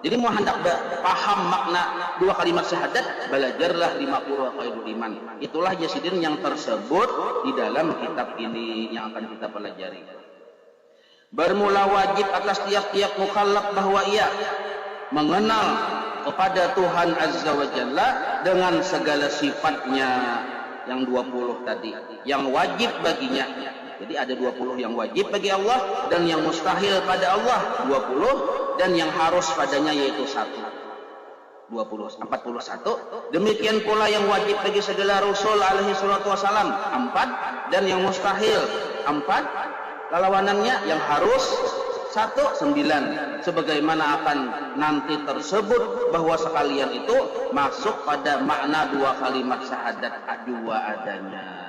Jadi mau hendak paham makna dua kalimat syahadat, belajarlah 50 khairul iman. Itulah Yasidin yang tersebut di dalam kitab ini yang akan kita pelajari. Bermula wajib atas tiap-tiap mukallaf bahwa ia mengenal kepada Tuhan Azza wa Jalla dengan segala sifatnya yang 20 tadi, yang wajib baginya. Jadi ada 20 yang wajib bagi Allah dan yang mustahil pada Allah 20 dan yang harus padanya yaitu 1. 41. Demikian pula yang wajib bagi segala Rasul alaihi salatu wasalam 4 dan yang mustahil 4. Lawanannya yang harus 9. Sebagaimana akan nanti tersebut bahwa sekalian itu masuk pada makna dua kalimat syahadat dua adanya.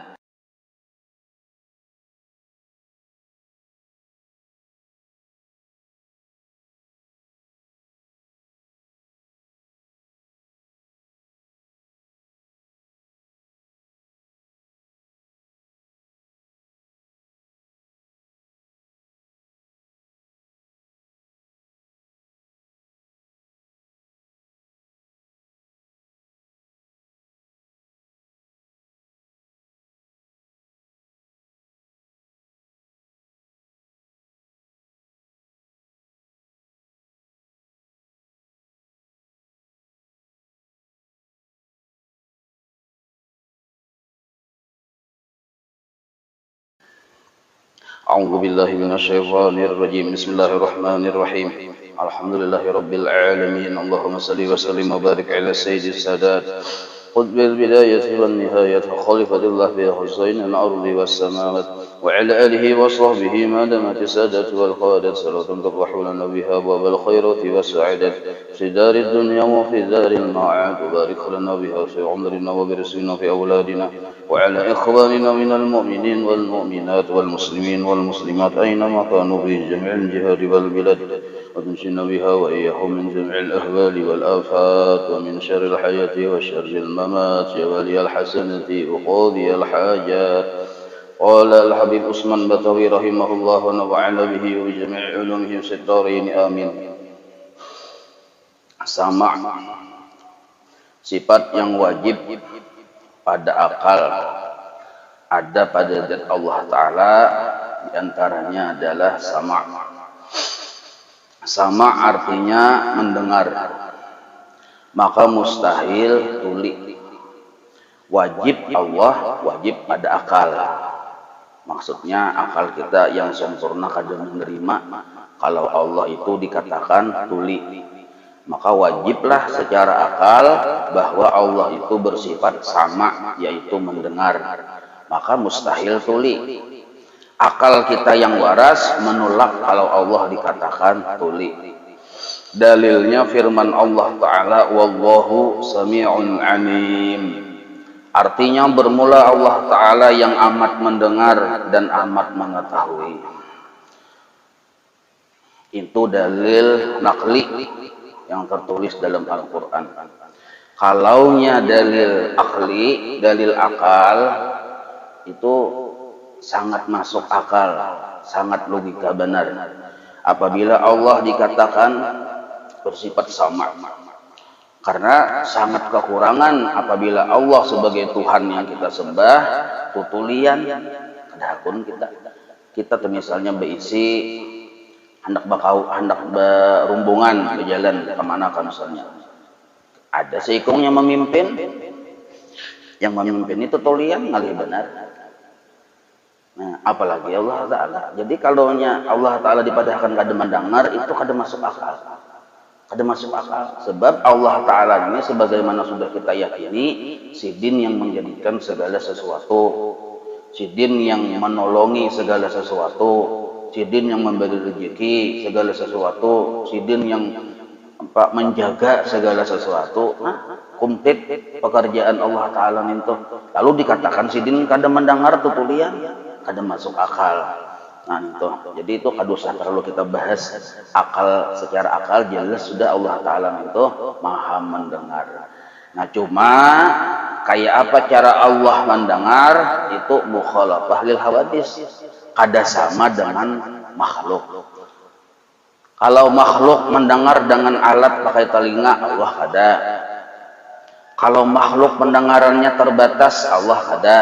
أعوذ بالله من الشيطان الرجيم بسم الله الرحمن الرحيم الحمد لله رب العالمين اللهم صل وسلم وبارك على سيد السادات قطب البداية والنهاية خليفة الله في حسين الأرض والسماوات وعلى آله وصحبه ما دامت السادة والقادة صلاة تفتح لنا بها أبواب الخيرات والسعادة في دار الدنيا وفي دار المعاد وبارك لنا بها في عمرنا وبرزقنا في أولادنا وعلى إخواننا من المؤمنين والمؤمنات والمسلمين والمسلمات أينما كانوا في جميع الجهات والبلاد وتنجنا بها وإياهم من جميع الأهوال والآفات ومن شر الحياة وشر الممات يا ولي الحسنة وقاضي الحاجات. قال الحبيب عثمان بطوي رحمه الله ونفعنا به وبجميع علومه في الدارين آمين. Sama sifat yang wajib pada akal ada pada zat Allah Ta'ala, diantaranya adalah sama. Sama artinya mendengar, maka mustahil tuli. Wajib Allah, wajib pada akal. Maksudnya akal kita yang sempurna kadang menerima kalau Allah itu dikatakan tuli. Maka wajiblah secara akal bahwa Allah itu bersifat sama, yaitu mendengar. Maka mustahil tuli. Akal kita yang waras menolak kalau Allah dikatakan tuli. Dalilnya firman Allah Ta'ala, Wallahu sami'un alim. Artinya bermula Allah Ta'ala yang amat mendengar dan amat mengetahui. Itu dalil nakli yang tertulis dalam Al-Quran. Kalaunya dalil akli, dalil akal, itu sangat masuk akal, sangat logika benar. Apabila Allah dikatakan bersifat sama. Karena sangat kekurangan apabila Allah sebagai Tuhan yang kita sembah, tutulian, kedahakun kita misalnya berisi hendak berumbungan berjalan kemana kan misalnya. Ada seikung yang memimpin itu tulian ngalih benar. Nah, apalagi Allah Ta'ala. Jadi kalau Allah Ta'ala dipadahkan kada mendengar, itu kada masuk akal. Kada masuk akal. Sebab Allah Ta'ala ini sebagaimana sudah kita yakini, sidin yang menjadikan segala sesuatu, sidin yang menolongi segala sesuatu, sidin yang memberi rezeki segala sesuatu, sidin yang menjaga segala sesuatu. Nah, kumplit pekerjaan Allah Ta'ala itu. Lalu dikatakan sidin kada mendengar tutulian, kada masuk akal. Nah itu, jadi itu kada usah terlalu kita bahas akal. Secara akal jelas sudah Allah Ta'ala itu maha mendengar. Nah cuma kayak apa cara Allah mendengar itu mukhalafah lil hawadis, kada sama dengan makhluk. Kalau makhluk mendengar dengan alat pakai telinga, Allah ada. Kalau makhluk pendengarannya terbatas, Allah ada.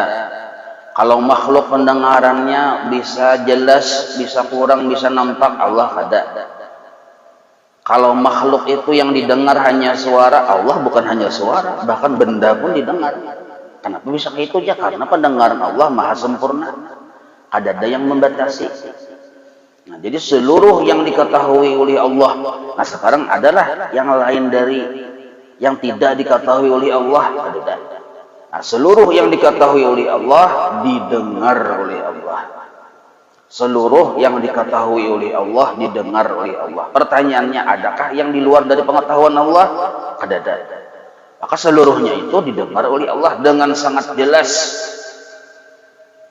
Kalau makhluk pendengarannya bisa jelas, bisa kurang, bisa nampak, Allah ada. Kalau makhluk itu yang didengar hanya suara, Allah bukan hanya suara, bahkan benda pun didengar. Kenapa bisa gitu ya? Karena pendengaran Allah maha sempurna. Ada yang membatasi. Nah, jadi seluruh yang diketahui oleh Allah. Nah, sekarang adalah yang lain dari yang tidak diketahui oleh Allah. Nah, seluruh yang diketahui oleh Allah didengar oleh Allah. Seluruh yang diketahui oleh Allah didengar oleh Allah. Pertanyaannya, adakah yang di luar dari pengetahuan Allah? Ada. Maka seluruhnya itu didengar oleh Allah dengan sangat jelas.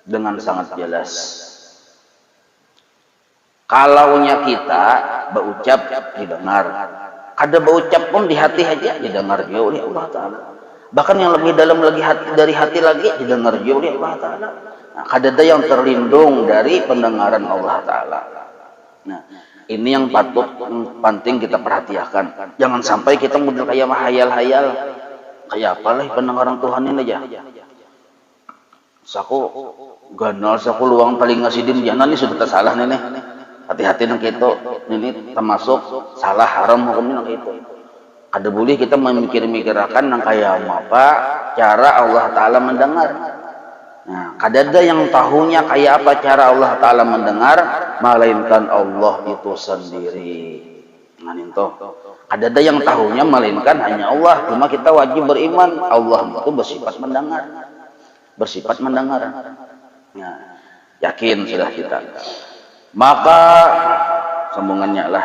Dengan sangat jelas. Kalaunya kita berucap didengar. Ada berucap pun di hati aja didengar juga oleh Allah Ta'ala. Bahkan yang lebih dalam lagi dari hati lagi didengar juga oleh Allah Ta'ala. Nah, ada yang terlindung dari pendengaran Allah Ta'ala. Nah, ini yang penting kita perhatikan. Jangan sampai kita model kayak hayal-hayal. Kayak apalah pendengaran Tuhan ini aja. Saku ganal, saku luang paling ngasidim jana ini sudah tersalah nih. Hati-hati nang gitu. Ini termasuk salah haram hukumnya nang itu. Ada boleh kita memikir-mikirkan nang kayak apa cara Allah Ta'ala mendengar. Nah, kadada yang tahunya kayak apa cara Allah Ta'ala mendengar, melainkan Allah itu sendiri. Nah, itu. Kadada yang tahunya melainkan hanya Allah. Cuma kita wajib beriman Allah itu bersifat mendengar. Bersifat mendengar. Nah, yakin sudah kita. Maka sambungannya lah.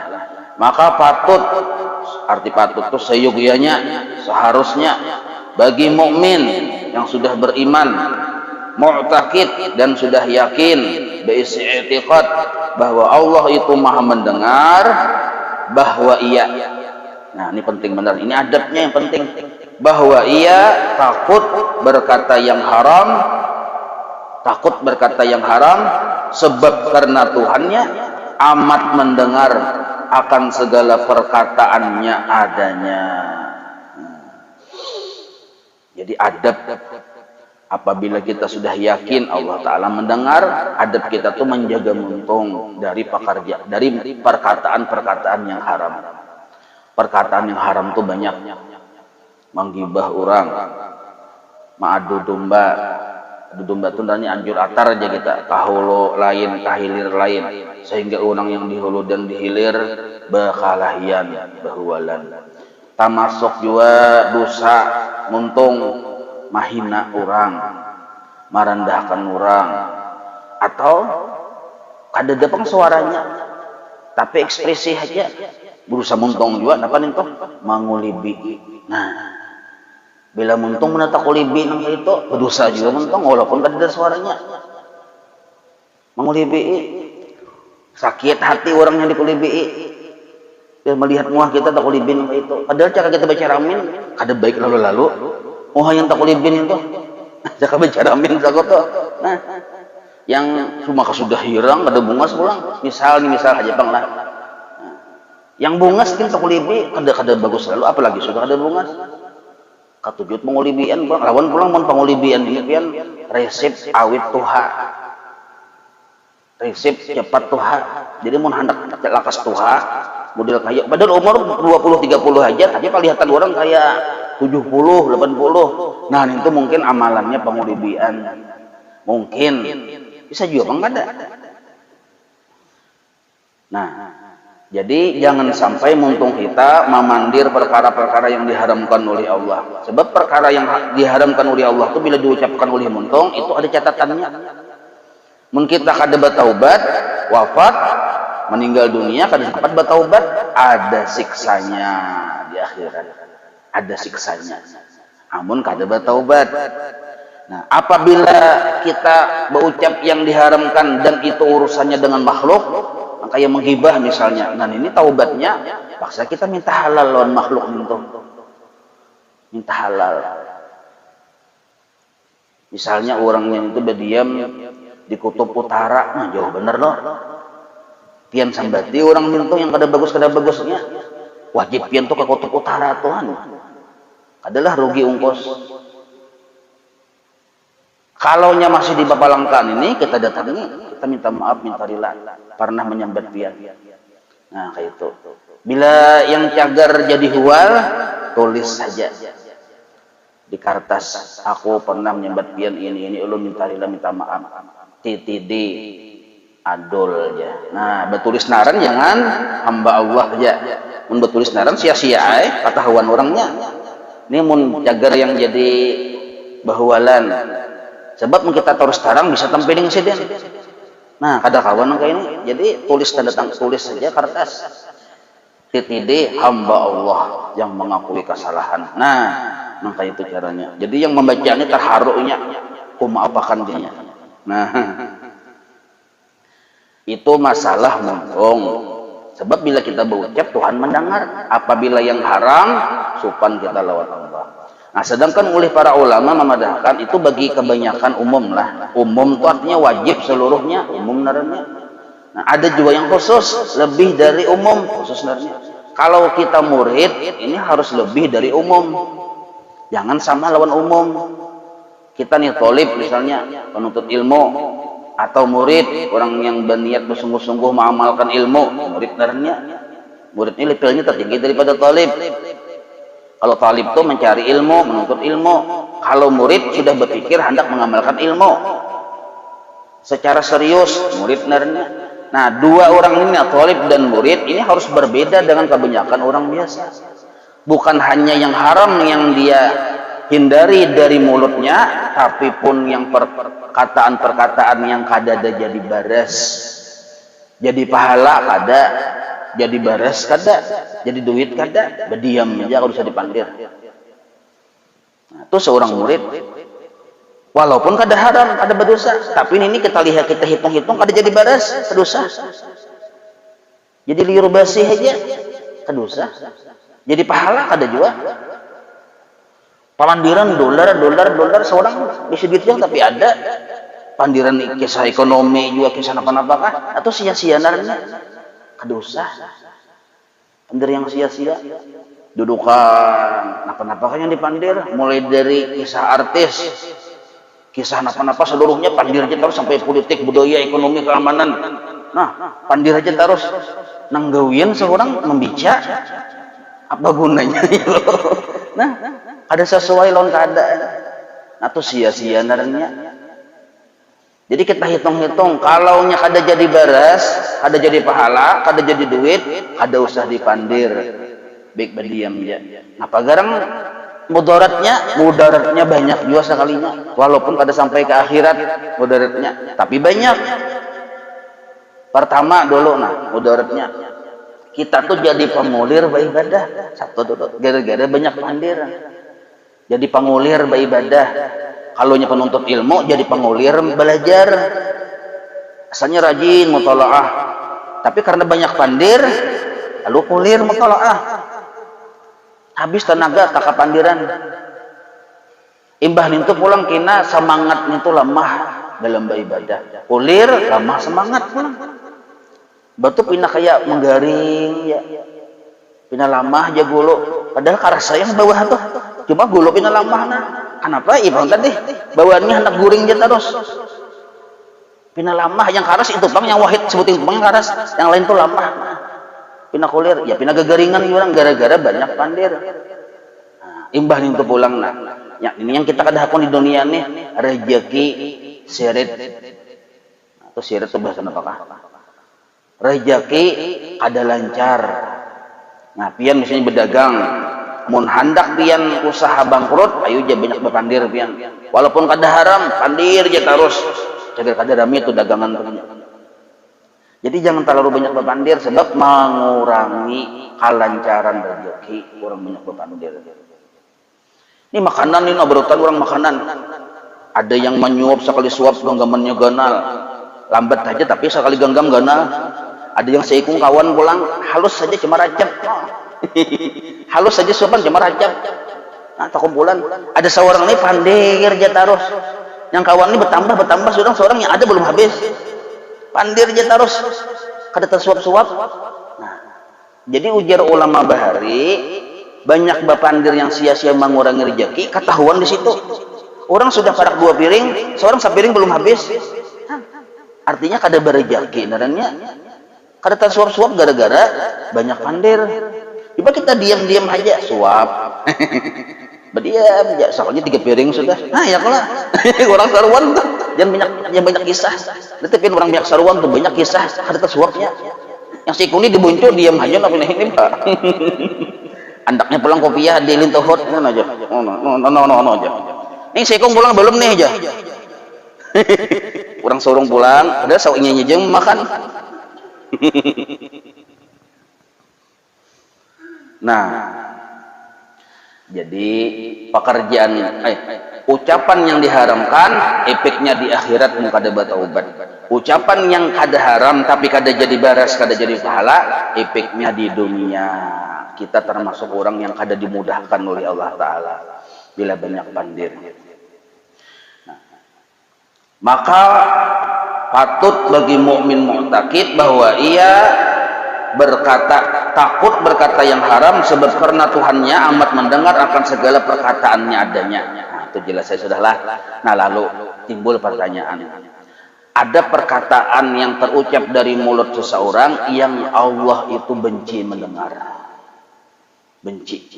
Maka patut, arti patut itu seyogyanya, seharusnya bagi mukmin yang sudah beriman, mu'taqid dan sudah yakin, bi'i'tiqad bahwa Allah itu maha mendengar, bahwa ia, nah ini penting benar, ini adabnya yang penting, bahwa ia takut berkata yang haram, sebab karena Tuhannya amat mendengar akan segala perkataannya adanya. Jadi adab, apabila kita sudah yakin Allah Ta'ala mendengar, adab kita tuh menjaga muntung dari perkataan-perkataan yang haram. Perkataan yang haram tuh banyak. Menggibah orang, ma'adu domba. Adu domba itu tandanya anjur atar aja kita. Kahulu lain, kahilir lain. Sehingga orang yang dihulu dan dihilir berkalahian, berhualan. Termasuk juga dosa muntung mahina orang, merendahkan orang, atau kadada pang suaranya tapi ekspresi aja berusaha muntung juga apa nih mangulibi. Nah, bila muntung menata kulibi nang itu berdosa juga muntung walaupun kadada suaranya mangulibi. Sakit hati orang yang dikulibi. Dia melihat muah kita tak kulibin itu. Padahal cara kita baca ramin kada baik lalu-lalu. Muah yang tak kulibin itu. Cara baca ramin sagot tuh. Nah, yang cuma sudah hirang kada bungas pulang. Misal aja bang lah. Nah, yang bungas kan tak kulibi kada bagus lalu apalagi sudah kada bungas. Katujut mengulibian bang. Lawan pulang mun pengulibian ini pian resep awit tuha. Resep cepat tuha. Jadi mun hendak lakas tuha model kayak padahal umur 20-30 aja kelihatan orang kayak 70-80. Nah itu mungkin amalannya pengulibian mungkin bisa juga bang ada. Nah jadi jangan sampai muntung kita memandir perkara-perkara yang diharamkan oleh Allah, sebab perkara yang diharamkan oleh Allah itu bila diucapkan oleh muntung itu ada catatannya. Mun kita kada bertaubat wafat meninggal dunia kada sempat bertaubat ada siksanya di akhirat, ada siksanya namun kada bertaubat. Nah apabila kita berucap yang diharamkan dan itu urusannya dengan makhluk kayak menghibah misalnya, nah ini taubatnya paksa kita minta halal lawan makhluk itu, minta halal. Misalnya orangnya itu berdiam di kutub utara, nah jauh bener loh. pian sambati orang minto yang kada bagusnya wajib pian tuh ke kutub utara Tuhan adalah rugi ongkos. Kalau nya masih di Papalangkan ini kita datangi, kita minta maaf, minta rela pernah menyambat pian. Nah kayak itu. Bila yang cagar jadi hual, tulis saja di kertas, aku pernah menyambat pian ini ulun minta rela minta maaf. TTD adol ya. Nah betulis naran jangan hamba Allah ya. Mun betulis naran sia-sia kata hawan orangnya. Ini mun cagar yang jadi bahualan. Sebab kita terus tarang bisa tempelin insiden. Nah, kada kawan kayak ini. Jadi tulis tanda tangan, tulis saja kertas. TTD hamba Allah yang mengakui kesalahan. Nah, maka itu caranya. Jadi yang membacanya terharunya, kumaapakan dia. Nah, itu masalah mumpung. Sebab bila kita berucap Tuhan mendengar. Apabila yang haram, supan kita lawan Allah. Nah, sedangkan oleh para ulama memadahkan itu bagi kebanyakan umum lah. Umum itu artinya wajib seluruhnya, umum naranya. Nah, ada juga yang khusus, lebih dari umum, khusus naranya. Kalau kita murid, ini harus lebih dari umum. Jangan sama lawan umum. Kita nih tolib misalnya, penuntut ilmu, atau murid, orang yang berniat bersungguh-sungguh mengamalkan ilmu, murid naranya. Murid ini levelnya tertinggi daripada tolib. Kalau talib itu mencari ilmu, menuntut ilmu. Kalau murid sudah berpikir hendak mengamalkan ilmu secara serius, murid narnya. Nah, dua orang ini, talib dan murid, ini harus berbeda dengan kebanyakan orang biasa. Bukan hanya yang haram yang dia hindari dari mulutnya, tapi pun yang perkataan-perkataan yang kada ada jadi baras, jadi pahala kada, jadi baras kada, jadi duit kada, berdiam aja kalau bisa dipandir. Nah, itu seorang murid, walaupun kada haram, kada berdosa, tapi ini kita lihat, kita hitung-hitung kada jadi baras, berdosa. Jadi liur basih aja, berdosa. Jadi pahala kada juga. Pamandiran dolar seorang bisa duitnya tapi ada. Pandiran kisah ekonomi juga kisah apa-apa kah? Atau sia-sia narnya. Dosa. Pandir yang sia-sia. Dudukan apa-apa kan yang dipandir. Mulai dari kisah artis, kisah apa-apa seluruhnya pandir aja terus sampai politik, budaya, ekonomi, keamanan. Nah, pandir aja terus. Nanggawian seorang membica apa gunanya ya. Nah, ada sesuai lawan keadaan. Atau sia-sia narnya. Jadi kita hitung-hitung, kalau nya kada jadi baras, kada jadi pahala, kada jadi duit, kada usah dipandir. Baik berdiam ya. Apa garang mudaratnya banyak juga sekalinya. Walaupun kada sampai ke akhirat mudaratnya, tapi banyak. Pertama dulu mudaratnya. Kita tuh jadi pengulir beribadah. Satu dulu, gara-gara banyak pandir. Jadi pengulir beribadah. Kalau nya penuntut ilmu jadi pengulir belajar. Asalnya rajin mutalaah. Tapi karena banyak pandir, lalu kulir mutalaah. Habis tenaga tak pandiran. Imbah nintu pulang kina semangat nintu lemah dalam beribadah. Kulir lemah semangat pulang. Batu pindah kayak menggaring ya. Pindah lamah aja gulu. Padahal karasa yang bawah tuh. Cuma gulu pindah lamah nah. Kenapa? Ibang tadi bawaannya hendak guring aja terus. Pindah lamah yang karas itu bang, yang wahid sebutin bang yang karas. Yang lain tuh lamah. Pindah kulir, ya pindah gegaringan orang gara-gara banyak pandir. Nah, imbah itu pulang nah. Ya, ini yang kita kada hakun di dunia nih rezeki seret. Atau seret itu bahasa apakah? Rezeki kada lancar. Nah, pian misalnya berdagang, mun handak pian usaha bangkrut, ayo aja banyak berpandir pian. Walaupun kada haram, pandir aja terus. Cagar kada rame itu dagangan punya. Jadi jangan terlalu banyak berpandir sebab mengurangi kelancaran rezeki. Orang banyak berpandir. Ini makanan ini obrotan orang makanan. Ada yang menyuap sekali suap genggamannya ganal. Lambat saja tapi sekali genggam ganal. Ada yang seikung kawan pulang halus saja cuma racap. Halus saja suapan cuma racap. Nah, takumpulan ada seorang ini pandir aja terus. Yang kawan ini bertambah seorang yang ada belum habis. Pandir aja terus. kada tersuap-suap. Nah, jadi ujar ulama bahari, banyak bapandir yang sia-sia mengurangi rezeki, ketahuan di situ. Orang sudah parak 2 piring, seorang sapiring belum habis. Artinya kada berejaki, narannya kada tersuap-suap gara-gara banyak pandir. Coba kita diam-diam aja suap. Berdiam aja, soalnya 3 piring sudah. Nah, ya kalau orang saruan tuh jangan banyak kisah. Tapi orang banyak saruan tuh banyak kisah, kada tersuapnya. Yang si kuni dibuncul diam aja nak ini Pak. Andaknya pulang kopiah dielin tohot aja. No aja. Nih sekong pulang belum nih aja. Orang sorong pulang, ada sawingnya jeng makan. Nah, jadi pekerjaan ucapan yang diharamkan efeknya di akhirat mun kada bertaubat. Ucapan yang kada haram tapi kada jadi baras, kada jadi pahala, efeknya di dunia. Kita termasuk orang yang kada dimudahkan oleh Allah Ta'ala bila banyak pandir. Nah, maka patut bagi mukmin mu'taqid bahwa ia takut berkata yang haram sebab karena Tuhannya amat mendengar akan segala perkataannya adanya. Nah, itu jelas saya sudahlah. Nah, lalu timbul pertanyaan. Ada perkataan yang terucap dari mulut seseorang yang Allah itu benci mendengar. Benci.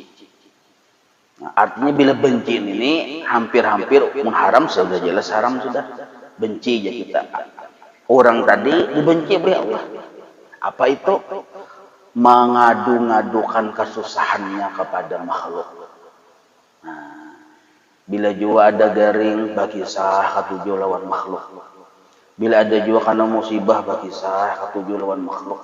Nah, artinya bila benci ini hampir-hampir haram, sudah jelas haram sudah. Benci aja kita. Orang tadi dibenci oleh Allah. Apa itu? Mengadu-ngadukan kesusahannya kepada makhluk. Nah, bila juga ada garing bagi sah katuju lawan makhluk. Bila ada juga karena musibah bagi sah katuju lawan makhluk.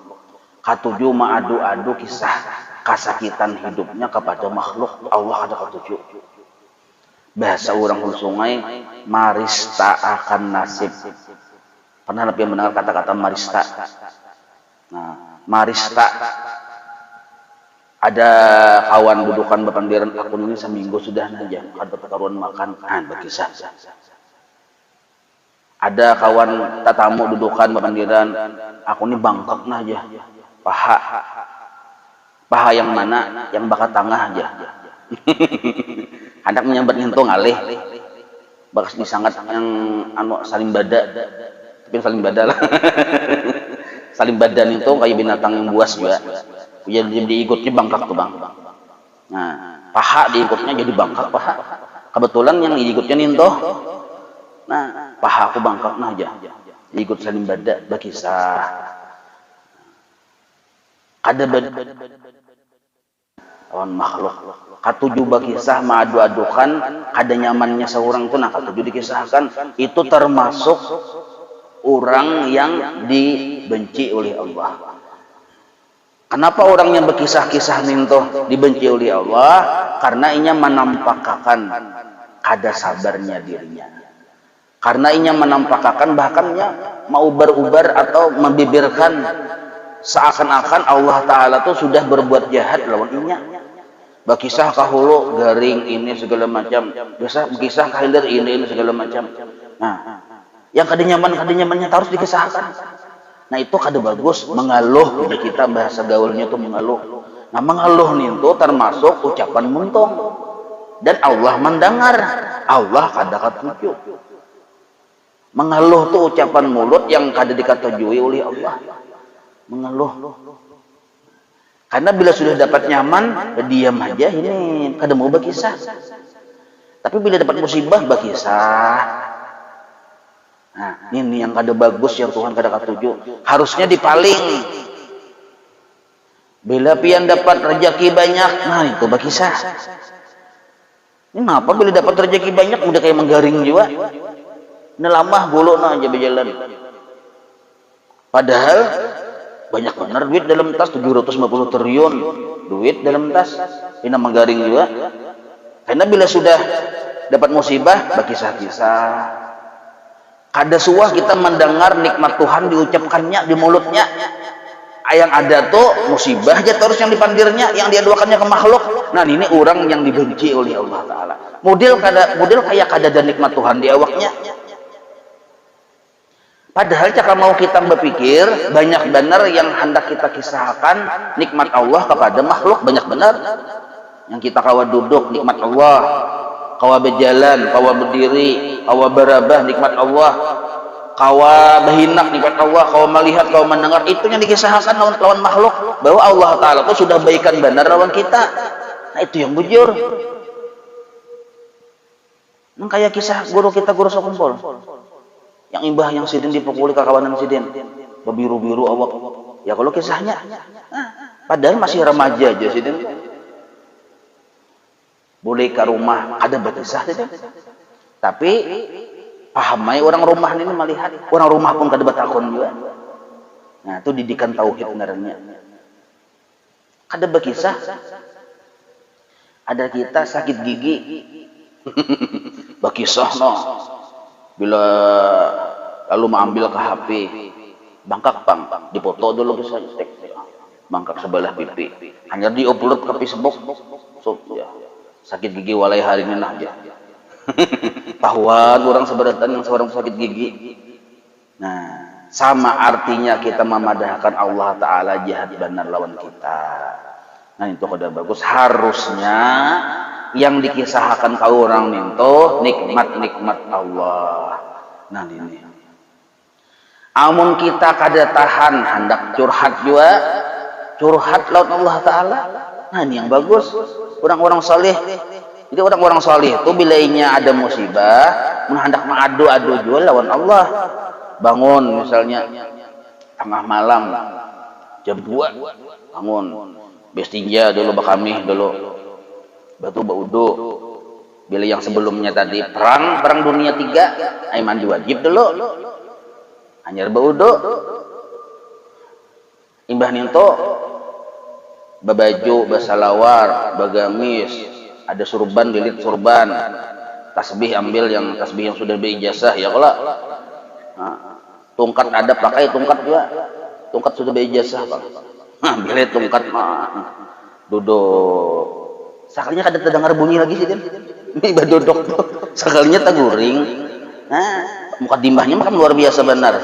Katuju mengadu-adu kisah kesakitan hidupnya kepada makhluk. Allah ada katuju. Bahasa orang sungai, marista akan nasib. Pernah lebih mendengar kata-kata marista? Nah, marista. Ada kawan dudukan bapandiran aku ini seminggu sudah aja ada pertaruhan makan berkisah. Ada kawan tatamu dudukan bapandiran aku ini bangkok aja. Paha yang mana? Yang bakat tengah aja. Hendak menyambat nyentuh ngalih. Bakas disangat yang saling bada. Tapi saling bada lah. Saling badan itu kayak binatang yang buas juga. Jadi diikutnya bangkak tuh bang. Nah, paha diikutnya jadi bangkak paha. Kebetulan yang diikutnya nintoh. Nah, paha aku bangkak nah aja. Diikut saling bada berkisah. Ada lawan makhluk. Katuju berkisah mengadu-adukan ada nyamannya seorang itu. Nah, katuju dikisahkan itu termasuk orang yang dibenci oleh Allah. Kenapa orang yang berkisah-kisah nintoh dibenci oleh Allah? Karena ia menampakkan kada sabarnya dirinya. Karena ia menampakkan bahkannya mau berubar atau membibirkan seakan-akan Allah Ta'ala tuh sudah berbuat jahat lawan inya. Berkisah kahulu garing ini segala macam. Biasa berkisah kahilir ini segala macam. Nah, yang kada nyamannya harus dikisahkan. Nah, itu kada bagus mengeluh. Kita bahasa gaulnya itu mengeluh. Nah, mengeluh itu termasuk ucapan muntong. Dan Allah mendengar. Allah kada katuju. Mengeluh itu ucapan mulut yang kada dikatujui oleh Allah. Mengeluh. Karena bila sudah dapat nyaman, diam aja ini kada mau berkisah. Tapi bila dapat musibah berkisah. Nah, ini yang kada bagus yang Tuhan kada katuju. Harusnya dipaling. Bila pian dapat rezeki banyak, nah itu berkisah. Ini kenapa bila dapat rezeki banyak udah kayak menggaring juga? Ini lama bulu nah aja berjalan. Padahal banyak benar duit dalam tas 750 triliun duit dalam tas. Ini menggaring juga. Karena bila sudah dapat musibah berkisah-kisah. Kada suah kita mendengar nikmat Tuhan diucapkannya di mulutnya. Yang ada tuh musibah aja terus yang dipandirnya, yang diaduakannya ke makhluk. Nah, ini orang yang dibenci oleh Allah Ta'ala. Model kayak kada ada nikmat Tuhan di awaknya. Padahal jika mau kita berpikir, banyak benar yang hendak kita kisahkan nikmat Allah kepada makhluk, banyak benar. Yang kita kawa duduk, nikmat Allah. Kawa berjalan, kawa berdiri, kawa berabah, nikmat Allah. Kawa berhinak, nikmat Allah. Kawa melihat, kawa mendengar, itu yang dikisahkan lawan makhluk. Bahwa Allah Ta'ala itu sudah baikan benar lawan kita. Nah itu yang bujur. Kayak kisah guru kita, guru Sokumpul. Yang imbah yang sidin dipukuli kawanan sidin, berbiru-biru awak. Ya kalau kisahnya, padahal masih remaja aja sidin. Boleh ke rumah ada berkisah sidin. Tapi pahamai orang rumah ini melihat, orang rumah pun kada bertakun juga. Nah itu didikan tauhid sebenarnya. Kada berkisah, ada kita sakit gigi, berkisah no. Bila lalu mengambil ke HP, bangkak pang, dipoto dulu kisah bangkak sebelah pipi, hanya diupload ke Facebook, so, ya. Sakit gigi walai hari ini nah aja. Tahuan orang seberatan yang seorang sakit gigi. Nah, sama artinya kita memadahkan Allah Ta'ala jahat benar lawan kita. Nah itu kada bagus. Harusnya yang dikisahkan ke orang itu nikmat-nikmat Allah. Nah ini. Amun kita kada tahan hendak curhat juga, curhat lawan Allah Ta'ala. Nah ini yang bagus. Orang-orang saleh. Jadi orang-orang saleh itu bila inya ada musibah, hendak mengadu-adu juga lawan Allah. Bangun misalnya tengah malam jam 2 bangun. Bestinja dulu bakami dulu. Batu baudo. Bila yang sebelumnya tadi perang dunia 3, ay mandi wajib dulu. Hanyar baudo. Imbah ninto babaju, basalawar, bagamis, ada surban, lilit surban. Tasbih ambil yang tasbih yang sudah berijazah ya kalau. Nah, tungkat ada pakai tungkat juga. Tungkat sudah berijazah, Bang. Nah, bila tungkat duduk. Sekalinya kada terdengar bunyi lagi sih Din. Ini badodok tuh. Sekalinya taguring. Nah, muka dimbahnya makan luar biasa benar.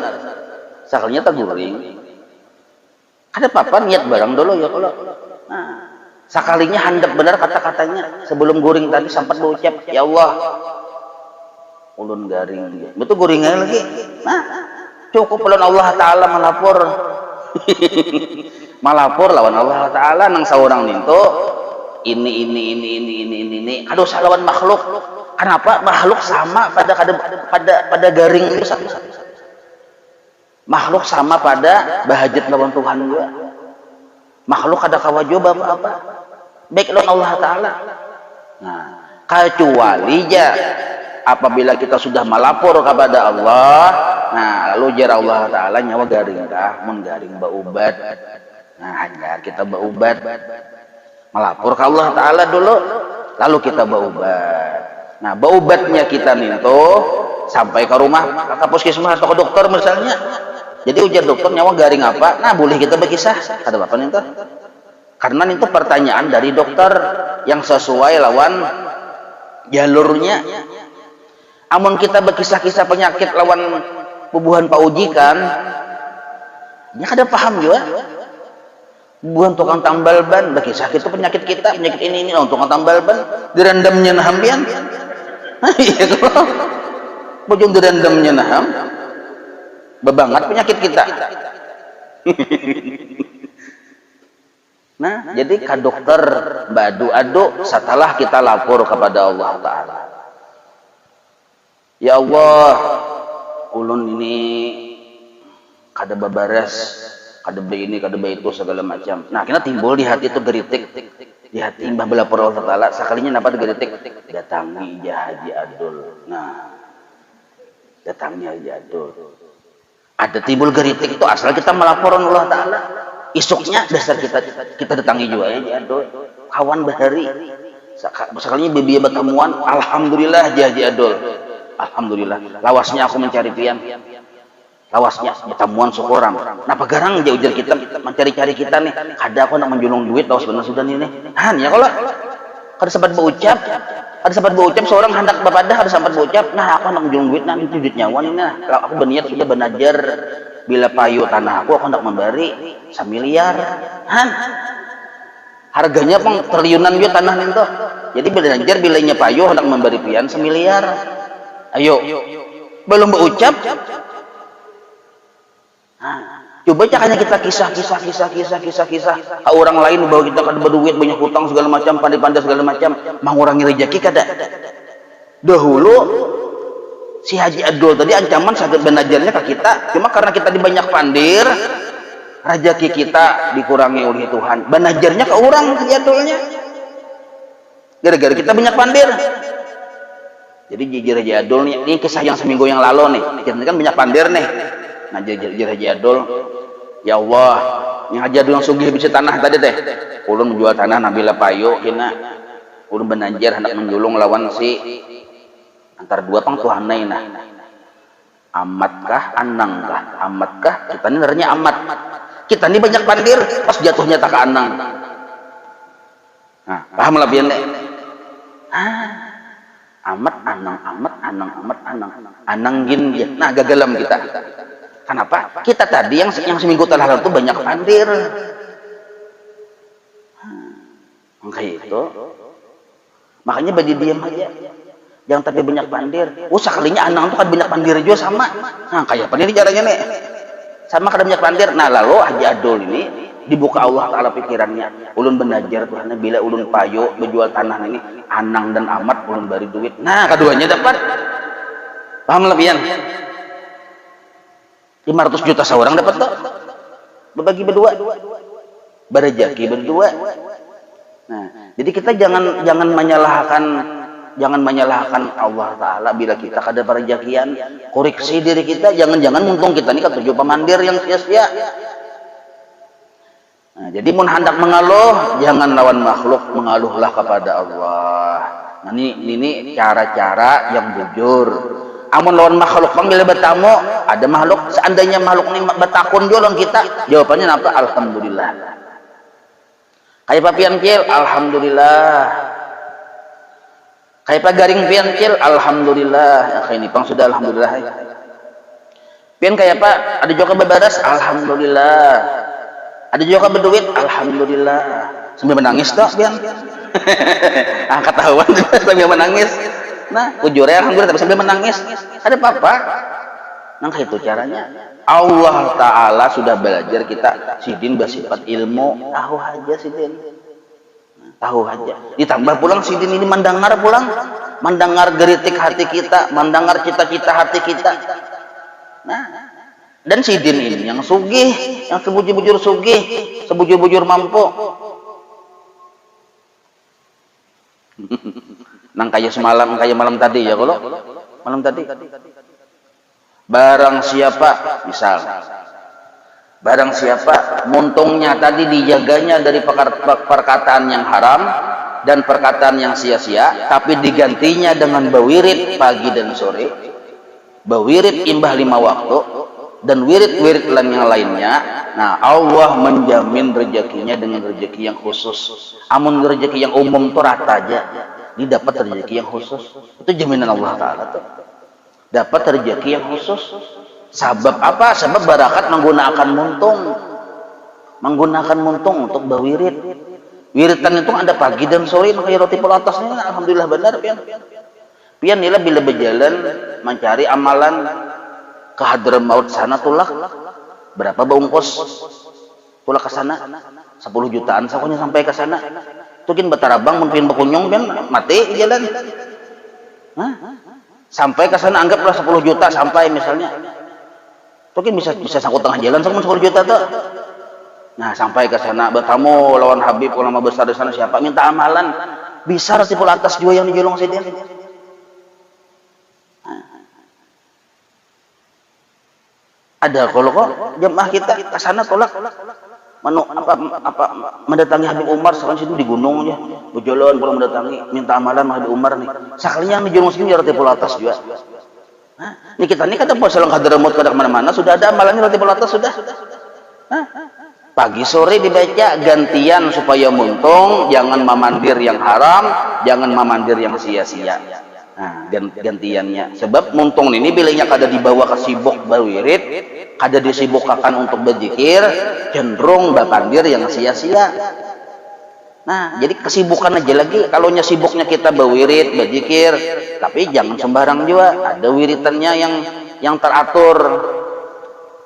Sekalinya taguring. Ada apa-apa niat barang dulu ya kalau. Nah, sekalinya handap benar kata-katanya sebelum guring tadi sempat berucap, "Ya Allah, ulun garing." Betul guringnya lagi. Nah, cukup ulun Allah Ta'ala melapor. Malapor lawan Allah Ta'ala nang saurang ninto ini aduh lawan makhluk. Kenapa makhluk sama pada garing itu sama. Makhluk sama pada bahajat lawan Tuhan juga. Makhluk ada kawajub apa-apa baik lawan Allah Ta'ala. Nah kecuali ja apabila kita sudah melapor kepada Allah, nah lalu jar Allah Ta'ala nyawa garing kah mun garing baubat. Nah hanya kita baubat, melapor ke Allah Ta'ala dulu, lalu kita baubat. Nah baubatnya kita ninto sampai ke rumah ke puskesmas atau ke dokter misalnya. Jadi ujar dokter nyawa garing apa? Nah boleh kita berkisah. Ada apa ninto? Karena itu pertanyaan dari dokter yang sesuai lawan jalurnya. Amun kita berkisah-kisah penyakit lawan bubuhan paujikan, ya kada paham juga. Bukan tukang tambal ban, berkisah itu penyakit kita, penyakit ini tukang tambal ban, direndamnya nahampian. Iya tuh, bujung direndamnya naham, bebangat penyakit kita. Nah, jadi ke dokter badu-adu setelah kita lapor kepada Allah Ta'ala. Ya Allah, ulun ini kada babaras. Kada bayi ini, kada bayi itu segala macam. Nah, kita timbul di hati itu geritik, di hati imbah belapor Allah Ta'ala. Sekalinya dapat geritik, datangi Haji Adul. Nah, datangi Haji Adul. Ada timbul geritik itu asal kita melapor Allah Ta'ala. Isuknya dasar kita datangi juga Haji Adul. Kawan bahari. Sekalinya bibi bertemuan, alhamdulillah Haji Adul. Alhamdulillah. Lawasnya aku mencari pian. Lawasnya bertemuan seorang. Nah pegarang dia ujar kita mencari-cari kita nih. Ada aku nak menjulung duit lawas benar sudah ini. Han ya kalau kada sempat berucap ada sempat berucap seorang hendak bapadah ada sempat berucap, nah aku hendak menjulung duit nah itu duit nyawa ini nah aku berniat sudah benajar bila payu tanah aku hendak memberi 1 miliar. Harganya pang triliunan yo tanah nih tuh. Jadi benajar bilanya payu hendak memberi pian 1 miliar. Ayo, belum berucap. Coba cakanya kita kisah orang lain bahwa kita kan berduit banyak hutang segala macam pandai-pandai segala macam mengurangi rezeki kada. Dahulu si Haji Abdul tadi ancaman sakit benajarnya ke kita cuma karena kita di banyak pandir rezeki kita dikurangi oleh Tuhan benajarnya ke orang Haji Abdulnya gara-gara kita banyak pandir. Jadi jijir Haji Abdul nih ini kisah yang seminggu yang lalu nih kita kan banyak pandir nih. Nah jijir Haji Abdul, ya Allah, yang Haji Abdul yang sugih bisa tanah tadi teh, ulun menjual tanah nabila payu, kena, ulun benajar hendak menjulung lawan si antar dua pang tuhanai nah, amatkah anangkah, amatkah, kita ini nernya amat, kita ini banyak pandir, pas jatuhnya tak ke anang, nah paham lah biar amat anang gin ya, nah gagalam kita. Kenapa? Kita tadi yang seminggu telah lalu banyak pandir. Kayak itu. Makanya badi diam aja. Jangan tapi banyak pandir. Sekalinya anang tuh kan banyak pandir juga sama. Nah, kayak apa nih caranya nih? Sama kada banyak pandir. Nah, lalu Haji Abdul ini dibuka Allah Ta'ala pikirannya. Ulun benajar Tuhan bila ulun payu berjual tanah ini anang dan amat ulun bari duit. Nah, keduanya dapat. Paham lebihan? 500 juta seorang dapat tuh berbagi berdua berrezeki berdua. Nah jadi kita jangan menyalahkan Allah Ta'ala bila kita kada berezekian. Koreksi diri kita, jangan untung kita ini ketujuh pemandir yang sia-sia. Nah, jadi mun hendak mengaluh jangan lawan makhluk, mengaluhlah kepada Allah. Nah ini cara-cara yang jujur. Amun lawan makhluk panggil bertamu, ada makhluk seandainya makhluk ini bertakun jualan kita, jawabannya apa? Alhamdulillah. Kayak papian kil, alhamdulillah. Kayak pa garing pian kil, alhamdulillah. Ya, kayak ini pang sudah alhamdulillah. Pian kayak apa? Ada juga bebaras, alhamdulillah. Ada juga berduit, alhamdulillah. Sambil menangis toh pian. Ketahuan sambil menangis. Nah, ujurnya alhamdulillah tapi sambil menangis. Ada apa-apa? Nah, itu caranya. Allah Ta'ala sudah belajar kita sidin bersifat ilmu, tahu aja sidin. Tahu aja. Ditambah pulang sidin ini mendengar pulang, mendengar geritik hati kita, mendengar cita-cita hati kita. Nah, dan sidin ini yang sugih, yang sebujur-bujur sugih, sebujur-bujur mampu. Nang kayak semalam, kayak malam tadi ya kalau malam tadi barang siapa misal barang siapa muntungnya tadi dijaganya dari perkataan yang haram dan perkataan yang sia-sia tapi digantinya dengan bawirid pagi dan sore, bawirid imbah 5 waktu dan wirid-wirid yang lainnya. Nah Allah menjamin rezekinya dengan rezeki yang khusus. Amun rezeki yang umum tuh rata aja didapat rezeki yang khusus, itu jaminan Allah Ta'ala tuh. Dapat rezeki yang khusus. Sebab apa? Sebab barakat menggunakan muntung untuk berwirid. Wiridan itu ada pagi dan sore, makanya roti pelatasnya alhamdulillah benar pian. Pian nila bila berjalan mencari amalan ke Hadramaut sana tulak. Berapa bungkus tulak ke sana? 10 jutaan sakunya sampai ke sana. Tukin betarabang mungkin berkunjung kan mati jalan. Sampai ke sana anggaplah 10 juta sampai misalnya. Tukin bisa sangkut tengah jalan sama 10 juta tuh. Nah, sampai ke sana bertamu lawan Habib ulama besar di sana siapa minta amalan. Bisa ratipul atas juga yang dijolong sidin. Ada kalau kok jemaah kita ke sana tolak. Mendatangi Habib Umar sekarang situ di gunung aja berjalan pulang mendatangi minta amalan Habib Umar nih sekalinya yang di gunung sini roti pul atas juga. Ini kita ini kata puasa lang Hadramaut kada kemana-mana sudah ada amalannya roti pul atas sudah. Pagi sore dibaca gantian supaya muntung, jangan mamandir yang haram, jangan mamandir yang sia-sia. Nah, gantiannya. Sebab muntung ini bilanya kada dibawa ke sibuk bawirid, kada disibukkan untuk berzikir, cenderung bapandir yang sia-sia. Nah, jadi kesibukan aja lagi. Kalau sibuknya kita bawirid, berzikir, tapi jangan sembarang juga. Ada wiritannya yang teratur.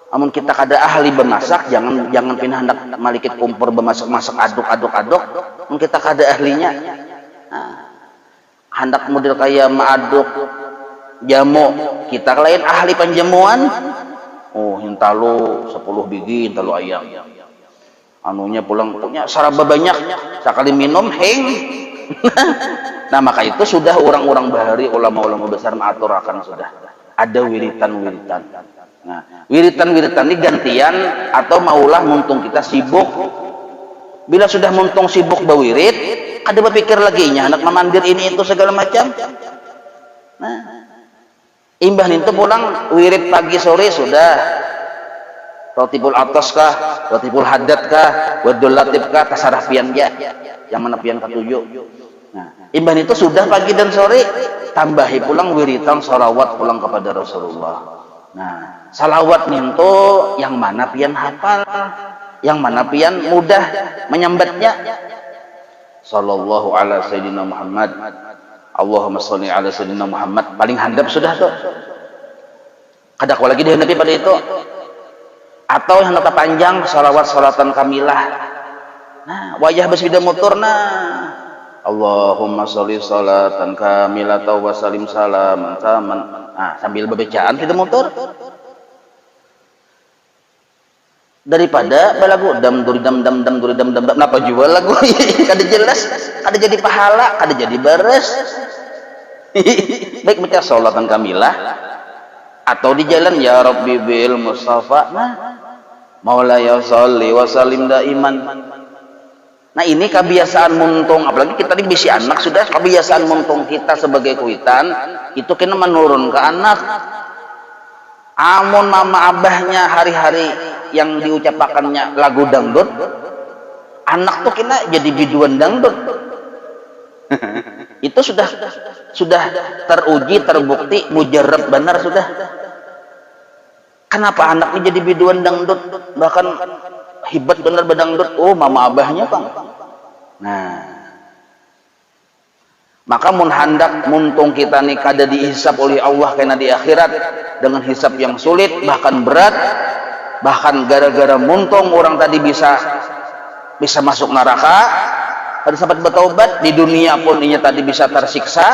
Amun kita kada ahli bemasak, jangan pindah hendak malikit kumpur bemasak-masak aduk. Amun kita kada ahlinya, nah, hendak model kayak maaduk jamu, kita lain ahli panjamuan. Oh, hintalu 10 biji, hintalu ayam. Anunya pulang punya saraba banyak, sekali minum heng. Nah, maka itu sudah orang-orang bahari, ulama-ulama besar mengaturakan sudah. Ada wiritan-wiritan. Nah, wiritan-wiritan ini gantian atau maulah muntung kita sibuk. Bila sudah muntung sibuk bawirid, ada berpikir lagi nya anak memandir ini itu segala macam. Nah, imbah itu pulang wirid pagi sore sudah. Rotibul atas kah, rotibul hadat kah, wadul latif kah, tasarah pian ya, yang mana pian ketujuh. Nah, imbah itu sudah pagi dan sore, tambahi pulang wiritan salawat pulang kepada Rasulullah. Nah, salawat itu yang mana pian hafal, yang mana pian mudah menyambatnya. Sallallahu ala sayyidina Muhammad, Allahumma sholli ala sayyidina Muhammad, paling handap sudah tuh. Kada lagi dihendapi pada itu. Atau yang nota panjang salawatan kamilah. Nah, wajah bersida motor Allahumma sholli salatan kamilatan wa salim salaman taman. Nah, sambil bacaan kita motor. Daripada balagu dam duri dam kenapa jual lagu kada jelas, kada jadi pahala, kada jadi beres. Baik baca salatan kamilah atau di jalan ya Rabbi bil Mustafa. Nah, Maulaya sholli wa salim daiman. Nah, ini kebiasaan muntung, apalagi kita ini bisi anak, sudah kebiasaan muntung kita sebagai kuitan itu kena menurun ke anak. Amun mama abahnya hari-hari yang diucapakannya lagu dangdut, anak tuh kena jadi biduan dangdut. Itu sudah teruji, terbukti, mujarab benar sudah. Kenapa anaknya jadi biduan dangdut, bahkan hebat benar bedangdut? Oh, mama abahnya Bang. Nah, maka mun handak muntung kita nih kada dihisap oleh Allah karena di akhirat dengan hisap yang sulit bahkan berat, bahkan gara-gara muntung orang tadi bisa masuk neraka, kada sempat bertaubat, di dunia pun inya tadi bisa tersiksa,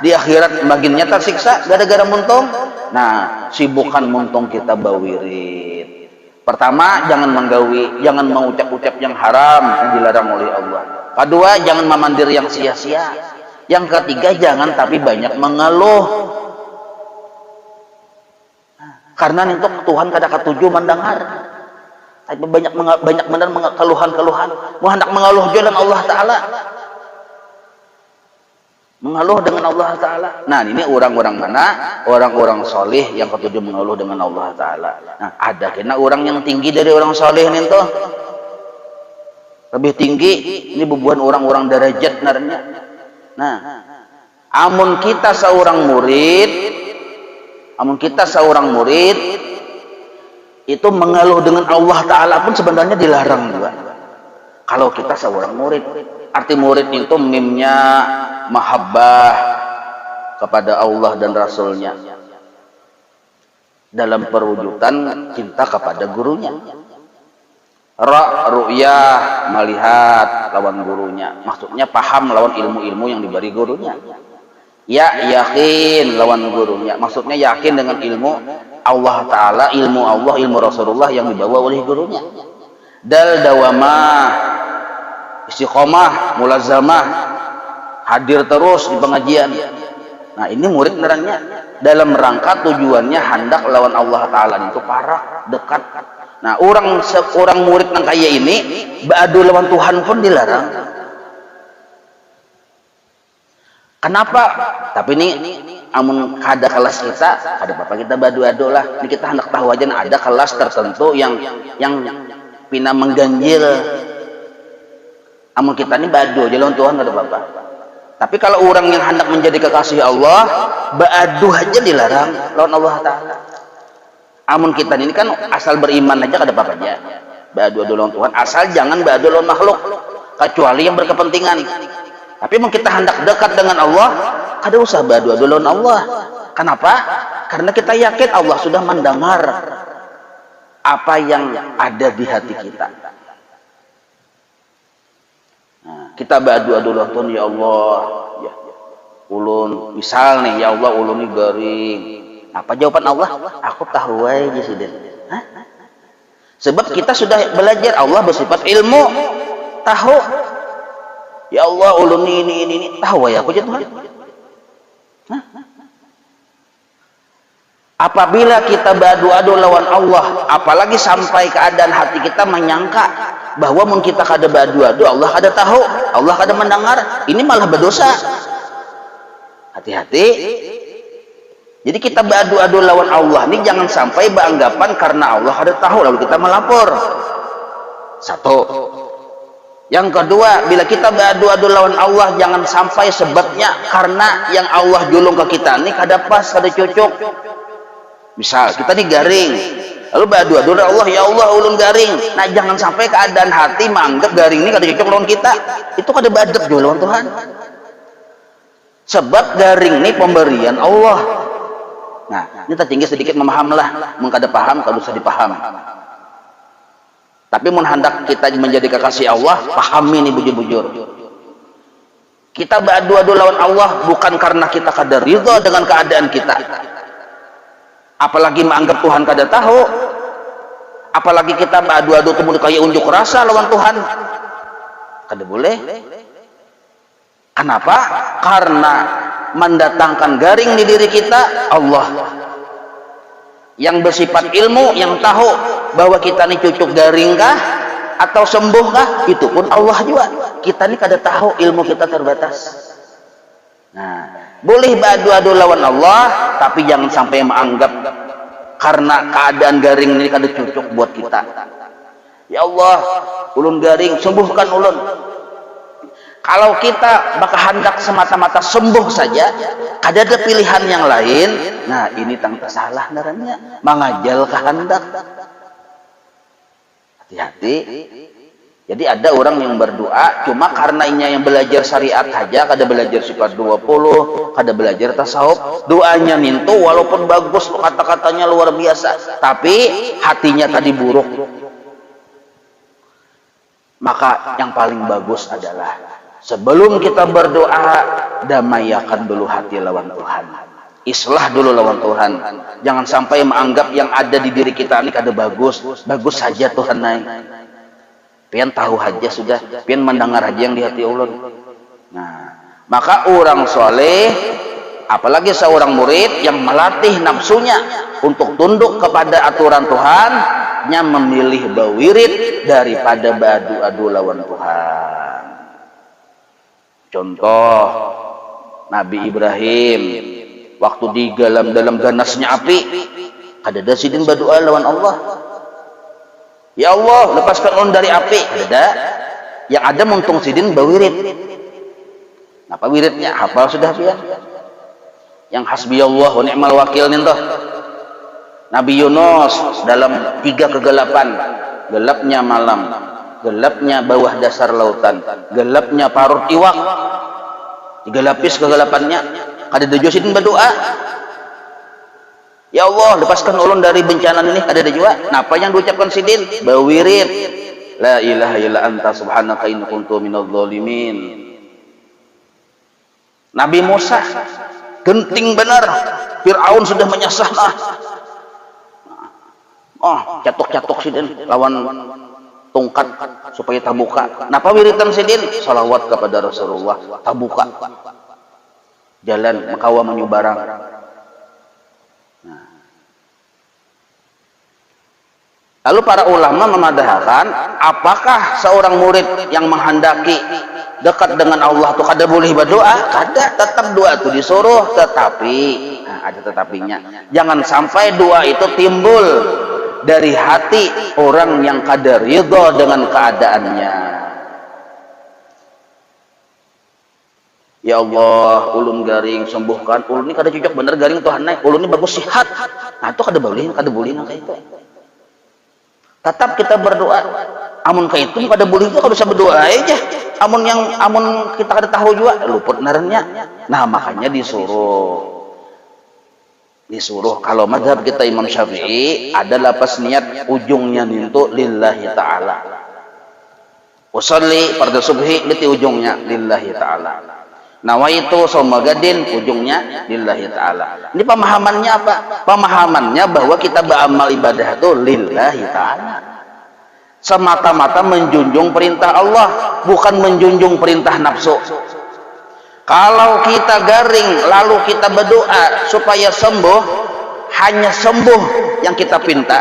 di akhirat baginnya tersiksa gara-gara muntung. Nah, sibukan muntung kita bawirid. Pertama, jangan menggawi, jangan mengucap-ucap yang haram yang dilarang oleh Allah. Kedua, jangan memandir yang sia-sia. Yang ketiga, jangan tapi banyak mengeluh. Karena itu Tuhan kada ketujuh mendengar. Tapi banyak benar keluhan-keluhan. Mau hendak mengeluh jalan Allah Ta'ala. Mengeluh dengan Allah Ta'ala. Nah, ini orang-orang mana? Orang-orang soleh yang ketujuh mengeluh dengan Allah Ta'ala. Nah, ada kena orang yang tinggi dari orang soleh ini tuh. Lebih tinggi, ini bubuhan orang-orang derajat narnya. Nah, amun kita seorang murid, itu mengeluh dengan Allah Ta'ala pun sebenarnya dilarang juga. Kalau kita seorang murid. Arti murid itu mimnya mahabbah kepada Allah dan Rasulnya dalam perwujudan cinta kepada gurunya. Ru'yah, melihat lawan gurunya, maksudnya paham lawan ilmu-ilmu yang diberi gurunya. Yakin lawan gurunya, maksudnya yakin dengan ilmu Allah Ta'ala, ilmu Allah, ilmu Rasulullah yang dibawa oleh gurunya. Dawamah, istiqomah, mulazamah, hadir terus di pengajian. Nah, ini murid nerangnya dalam rangka tujuannya hendak lawan Allah Ta'ala itu parah, dekat. Nah, orang murid yang kaya ini beradu lawan Tuhan pun dilarang. Kenapa? Tapi ini amun ada kelas kita, ada apa kita beradu-adu lah. Ini kita hendak tahu aja ada kelas tertentu yang pina mengganjil. Amun kita ini badu aja lawan Tuhan, gak ada apa-apa. Tapi kalau orang yang hendak menjadi kekasih Allah, badu aja dilarang lawan Allah Ta'ala. Amun kita ini kan asal beriman aja gak ada apa-apa aja. Badu lawan Tuhan, asal jangan badu lawan makhluk, kecuali yang berkepentingan. Tapi mau kita hendak dekat dengan Allah, kada usah badu lawan Allah. Kenapa? Karena kita yakin Allah sudah mendengar apa yang ada di hati kita. Nah, kita badu lawan Tuhan, ya Allah, ya ulun, misal nih, ya Allah ulun ini garing. Apa jawaban Allah? Aku tahu aja sudah. Sebab kita sudah belajar Allah bersifat ilmu, tahu. Ya Allah ulun ini tahu ya aku aja Tuhan. Apabila kita berdoa lawan Allah, apalagi sampai keadaan hati kita menyangka bahwa mun kita kada berdoa Allah kada tahu, Allah kada mendengar, ini malah berdosa. Hati-hati. Jadi kita berdoa lawan Allah ini jangan sampai beranggapan karena Allah kada tahu lalu kita melapor. Satu. Yang kedua, bila kita berdoa lawan Allah jangan sampai sebabnya karena yang Allah julung ke kita ini kada pas, kada cocok. Misal kita nih garing, lalu berdoa Allah, ya Allah ulun garing. Nah jangan sampai keadaan hati menganggap garing ini kada cocok lawan kita. Itu kada badek juga lawan Tuhan. Sebab garing ini pemberian Allah. Nah ini tertinggi sedikit memahamilah, mengkada paham kalau usah dipaham. Tapi mun hendak kita menjadi kekasih Allah, pahami ini bujur-bujur. Kita berdoa lawan Allah bukan karena kita kada ridha dengan keadaan kita. Apalagi menganggap Tuhan kada tahu, apalagi kita berdoa kemudian kayak unjuk rasa lawan Tuhan, kada boleh. Kenapa? Karena mendatangkan garing di diri kita Allah yang bersifat ilmu, yang tahu bahwa kita ini cucuk garing kah atau sembuh kah, itu pun Allah juga. Kita ini kada tahu, ilmu kita terbatas. Nah, boleh berdoa lawan Allah, tapi jangan sampai menganggap karena keadaan garing ini kada cocok buat kita. Ya Allah, ulun garing, sembuhkan ulun. Kalau kita bakal hendak semata-mata sembuh saja, kada ada pilihan yang lain. Nah, ini tangka salah ngarannya, mengajal kehendak. Hati-hati. Jadi ada orang yang berdoa cuma karena inya yang belajar syariat saja, kada belajar sifat 20, kada belajar tasawuf, doanya mintu walaupun bagus kata-katanya luar biasa, tapi hatinya tadi buruk. Maka yang paling bagus adalah sebelum kita berdoa, damaikan dulu hati lawan Tuhan. Islah dulu lawan Tuhan. Jangan sampai menganggap yang ada di diri kita ini kada bagus, bagus saja Tuhan naik. Pian tahu aja sudah, pian mendengar aja yang di hati ulun. Nah, maka orang soleh, apalagi seorang murid yang melatih nafsunya untuk tunduk kepada aturan Tuhan, nya memilih bawirid daripada beradu lawan Tuhan. Contoh Nabi Ibrahim waktu di dalam ganasnya api, kada ada sidin berdoa lawan Allah. Ya Allah, lepaskan ulun dari api. Ada. Yang ada muntung sidin bawirid. Apa wiridnya? Hafal sudah pian? Yang hasbiyallah wa ni'mal wakil nintoh. Nabi Yunus dalam 3 kegelapan. Gelapnya malam, gelapnya bawah dasar lautan, gelapnya parut iwak. 3 lapis kegelapannya. Kada ada sidin berdoa. Ya Allah, lepaskan ulun dari bencana ini, ada juga. Nah, apa yang diucapkan sidin? Bawirid. La ilaha illa anta subhanaka inni kuntu minadh dhalimin. Nabi Musa genting benar. Firaun sudah menyasar. Catok-catok sidin lawan tongkat supaya tabuka. Napa wiritan sidin? Salawat kepada Rasulullah, tabuka. Jalan makawa menyubarang. Lalu para ulama memadahkan, apakah seorang murid yang menghendaki dekat dengan Allah itu kada boleh berdoa? Kada, tetap doa itu disuruh, tetapi ada tetapinya. Jangan sampai doa itu timbul dari hati orang yang kada ridha dengan keadaannya. Ya Allah, ulun garing sembuhkan, ulun ini kada cocok bener garing Tuhan naik, ulun ini bagus sehat. Nah itu kada boleh kayak itu. Tetap kita berdoa. Amun kayak itu kada boleh itu kada usah berdoa aja. Amun kita kada tahu juga luput narannya. Nah makanya disuruh kalau mazhab kita Imam Syafi'i ada lapas niat ujungnya itu lillahi ta'ala. Usolli fardhu subhi di ujungnya lillahi ta'ala. Nawaitu shauma gadin ujungnya lillahi ta'ala. Ini pemahamannya apa? Pemahamannya bahwa kita beramal ibadah itu lillahi ta'ala. Semata-mata menjunjung perintah Allah, bukan menjunjung perintah nafsu. Kalau kita garing lalu kita berdoa supaya sembuh, hanya sembuh yang kita pinta.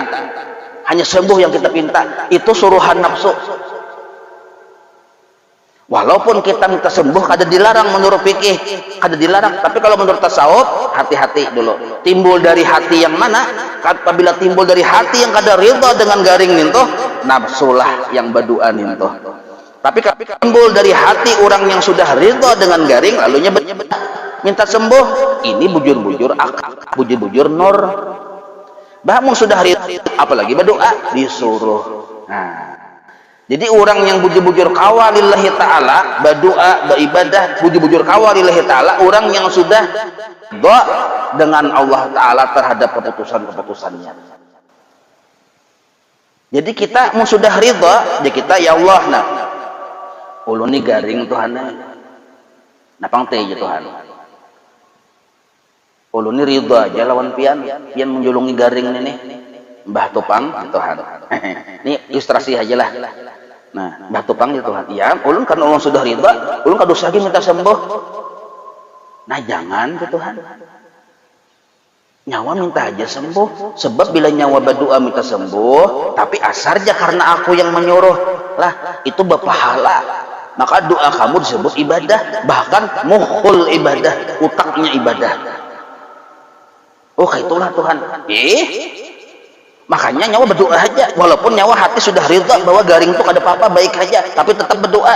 Hanya sembuh yang kita pinta, itu suruhan nafsu. Walaupun kita minta sembuh kada dilarang menurut fikih, kada dilarang, tapi kalau menurut tasawuf hati-hati dulu. Timbul dari hati yang mana? Apabila timbul dari hati yang kada ridha dengan garing ninto, nafsulah yang berdoa ninto. Tapi timbul dari hati orang yang sudah ridha dengan garing lalunya minta sembuh, ini bujur-bujur akal, bujur-bujur nur. Bahmu sudah ridha apalagi berdoa disuruh. Nah, jadi orang yang bujur-bujur kawa lillahi ta'ala, berdoa, beribadah, bujur-bujur kawa lillahi ta'ala, orang yang sudah doa dengan Allah Ta'ala terhadap keputusan-keputusannya. Jadi kita sudah ridha, ya kita ya Allah, nah ulun ini garing Tuhan, napang teh ya Tuhan. Ulun ini ridha aja lawan pian menjulungi garing ini, Mbah Tupang ya Tuhan. Ini ilustrasi aja lah. Nah, Mbah Tupang ya Tuhan. Ya, ulun karena ulun sudah ridha, ulun kada usah lagi minta sembuh. Nah, jangan ya Tuhan. Nyawa minta aja sembuh. Sebab bila nyawa berdoa minta sembuh, tapi asarnya karena aku yang menyuruh, lah itu berpahala. Maka doa kamu disebut ibadah, bahkan mukhul ibadah, utaknya ibadah. Oh, itulah Tuhan. Makanya nyawa berdoa aja, walaupun nyawa hati sudah ridha bahwa garing itu kada apa-apa, baik aja, tapi tetap berdoa.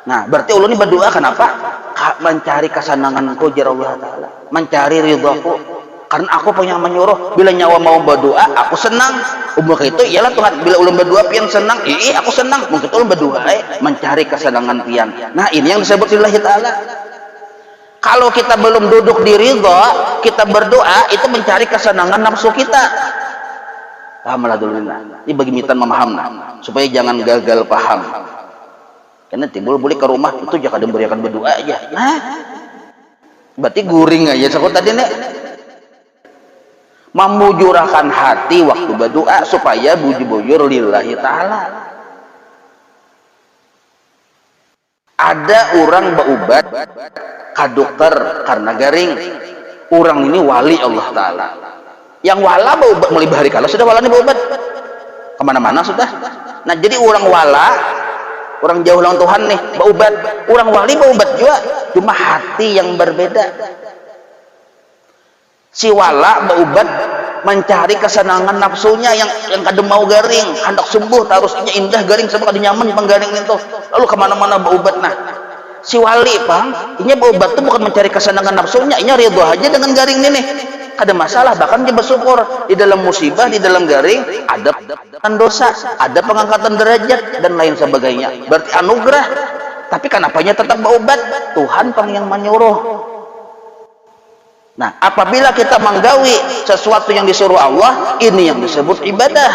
Nah, berarti ulun ini berdoa kenapa? Mencari kesenanganku jar Allah Ta'ala, mencari ridhaku. Karena aku punya menyuruh, bila nyawa mau berdoa, aku senang. Umur itu iyalah Tuhan, bila ulun berdoa pian senang, aku senang. Mungkin ulun berdoa mencari kesenangan pian. Nah, ini yang disebut lillahi ta'ala. Kalau kita belum duduk di ridha, kita berdoa itu mencari kesenangan nafsu kita. Pahamlah dulu ini bagi mitan memaham supaya jangan gagal paham. Karena timbul boleh ke rumah itu jangan diberikan berdoa aja. Nah, berarti guring aja sakut tadi nek. Memujurahkan hati waktu berdoa supaya bujur-bujur lillahi ta'ala. Ada orang berubat ke dokter karena garing. Orang ini wali Allah Ta'ala. Yang wala berubat mulai bahari kalau sudah wala ini berubat kemana-mana sudah. Nah jadi orang wala, orang jauh lawan Tuhan nih berubat, orang wali berubat juga, cuma hati yang berbeda. Si wala berubat mencari kesenangan nafsunya yang kadang mau garing, hendak sembuh, harusnya indah garing sebab ada nyaman penggaring itu, lalu kemana-mana berubat. Nah si wali pang, ini berubat itu bukan mencari kesenangan nafsunya, ini ridho aja dengan garing ini. Ada masalah, bahkan dia bersyukur di dalam musibah, di dalam garing ada dosa, ada pengangkatan derajat dan lain sebagainya. Berarti anugerah. Tapi kenapanya tetap berobat? Tuhan pang yang menyuruh. Nah, apabila kita menggawi sesuatu yang disuruh Allah, ini yang disebut ibadah.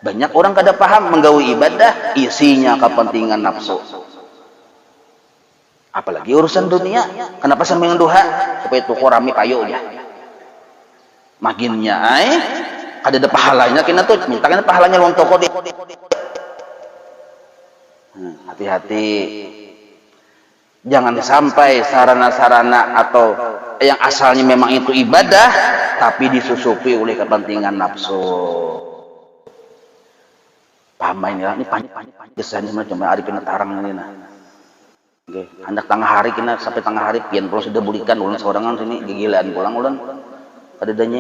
Banyak orang kada paham menggawi ibadah isinya kepentingan nafsu. Apalagi urusan dunia, kenapa sambil ngeduha supaya tuku rame kayu aja makinnya ada pahalanya kena tuh minta kena pahalanya lawan toko di hati-hati jangan sampai sarana-sarana atau yang asalnya memang itu ibadah tapi disusupi oleh kepentingan nafsu. Paham ini lah, ini panjang kesannya cuma hari kena tarang ini nah. Hendak tengah hari kena sampai tengah hari pian pulang sudah bulikan ulang seorangan sini gigilan pulang ulang Adanya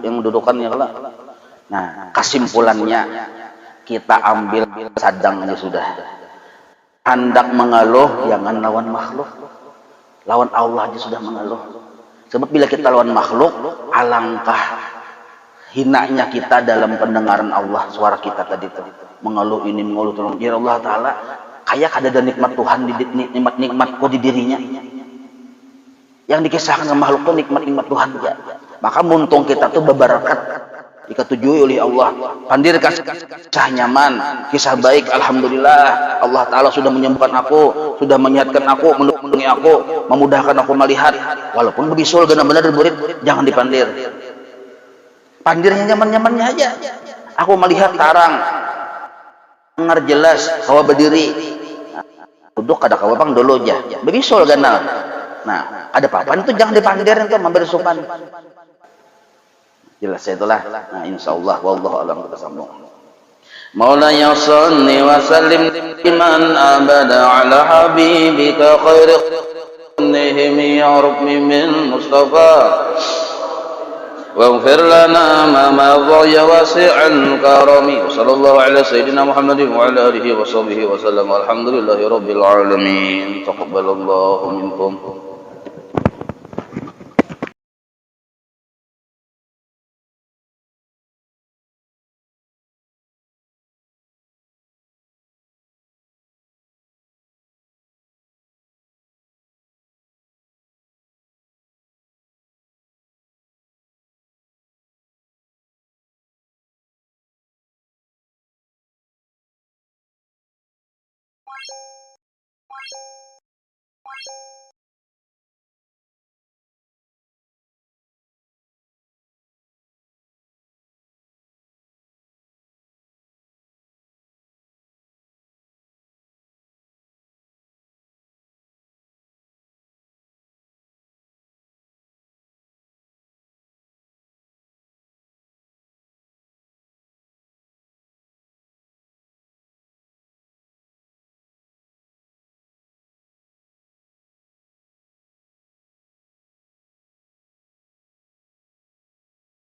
yang dudukannya kalau. Nah, kesimpulannya kita ambil sadang aja sudah. Hendak mengeluh jangan lawan makhluk. Lawan Allah aja sudah mengeluh. Sebab bila kita lawan makhluk, alangkah hinanya kita dalam pendengaran Allah, suara kita tadi itu. Mengeluh ini, mengeluh tolong. Ya Allah Ta'ala, kayak ada nikmat Tuhan, nikmat-nikmatku di dirinya. Yang dikisahkan sama makhluk itu nikmat-nikmat Tuhan. Ya. Maka muntung kita tuh berberkat diketujui oleh Allah. Pandir kisah nyaman, kisah baik, alhamdulillah. Allah Ta'ala sudah menyembuhkan aku, sudah menyehatkan aku, melindungi aku, memudahkan aku melihat. Walaupun begisul benar-benar murid, jangan dipandir. Pandirnya nyaman-nyamannya aja. Aku melihat tarang, dengar jelas, kawa berdiri. Duduk kada kawa bang dulu aja. Begisul ganal. Nah, ada papan itu jangan dipandir itu memberi supan. Jelas itulah. Nah, insyaallah wallahu a'lam kita sambung. Maulana salli wa sallim liman abada ala habibika khairi khunnihim ya rabbi min mustafa waghfir lana ma madha ya wasi'al karami sallallahu ala sayyidina Muhammadin wa ala alihi wa sahbihi wa sallam alhamdulillahi rabbil alamin taqabbalallahu minkum.